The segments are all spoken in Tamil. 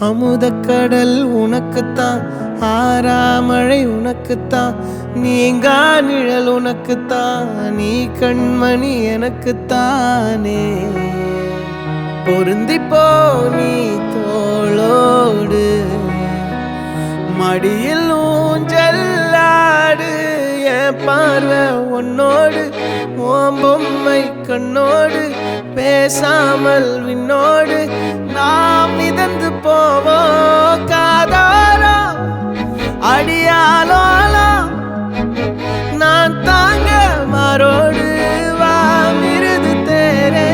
அமுதக்கடல் உனக்குத்தான், ஆறாமழை உனக்குத்தான், நீங்கா நிழல் உனக்குத்தான், நீ கண்மணி எனக்குத்தானே. பொருந்திப்போ நீ தோளோடு, மடியில் ஊஞ்சல்லாடு, என் பார்வை உன்னோடு, ஓம் பொம்மை கண்ணோடு, பேசாமல் விண்ணோடு நாம் மிதந்து போவோம் காதாரோ அடியாலோலோ. நான் தாங்க மாரோடு வா மிருது தேரே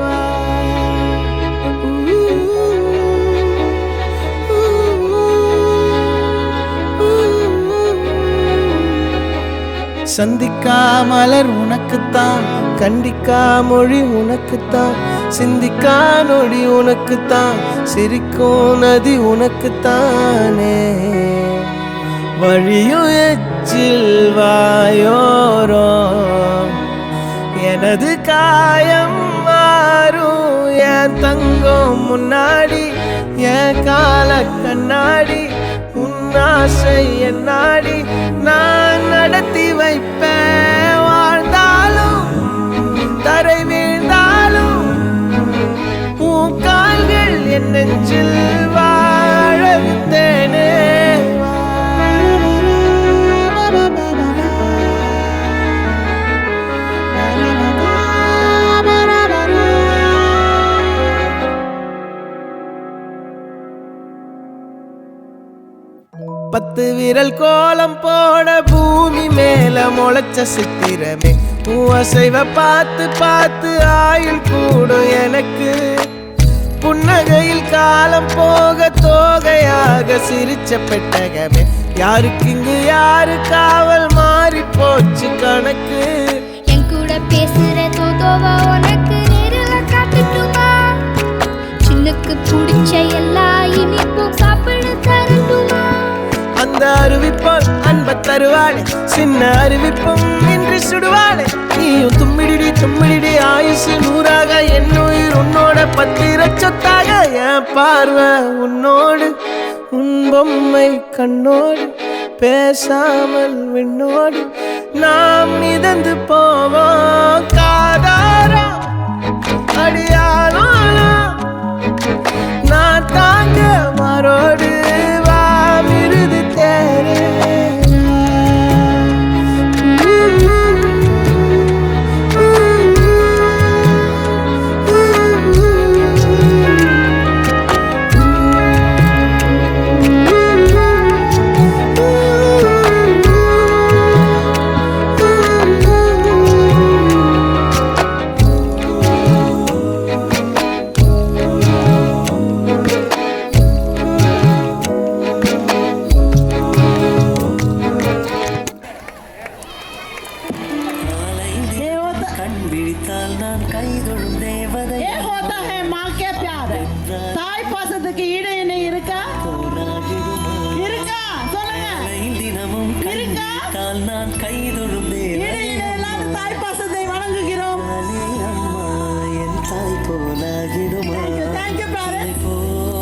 வா. சந்திக்கா மலர் உனக்குத்தான், கண்டிக்கா மொழி உனக்குத்தான், சிந்திக்கா நொடி உனக்குத்தான், சிரிக்கும் நதி உனக்குத்தானே. வழியும் எச்சில் வாயோரோ எனது காயம் மாறும், என் தங்கம் முன்னாடி என் கால கண்ணாடி, உன் ஆசை என்னாடி நான் நடத்தி வைப்பேன். வாழ்ந்தாலும் தரை வீழ்ந்தாலும் உன் கால்கள் என் நெஞ்சில் வாழ விட்டேனே. பத்து விரல் கோலம் போட பூமி மேல முளைச்ச சித்திரமே, அசைவ பார்த்து பார்த்து ஆயுள் கூடும் எனக்கு. புன்னகையில் காலம் போக தோகையாக சிரிச்ச பெட்டகமே, யாருக்கு இங்கு யாரு காவல் மாறி போச்சு கணக்கு. என் கூட பேசுற தோதோவா உனக்கு நேரில் காட்டுட்டுமா, சின்னுக்கு பிடிச்ச எல்லா இனிப்பும் சாப்பிட தரட்டுமா. அந்த அறிவிப்பால் அன்ப தருவாளே, சின்ன அறிவிப்பும் இன்று சுடுவாளே. நீயும் தும்மிடி தும்மிடி ஆயுசு நூறாக, என் உயிர் உன்னோட பத்திர சொத்தாக. என் பார்வை உன்னோடு, உன் பொம்மை கண்ணோடு, பேசாமல் விண்ணோடு நாம் மிதந்து போவோம் காதாரோ அடியாலோ. நான் தாங்க மாரோடு வா மிருது தேரே. தாய் பாசத்துக்கு ஈடு என்ன இருக்கா? இருக்கா சொல்லுங்க. இருக்கா?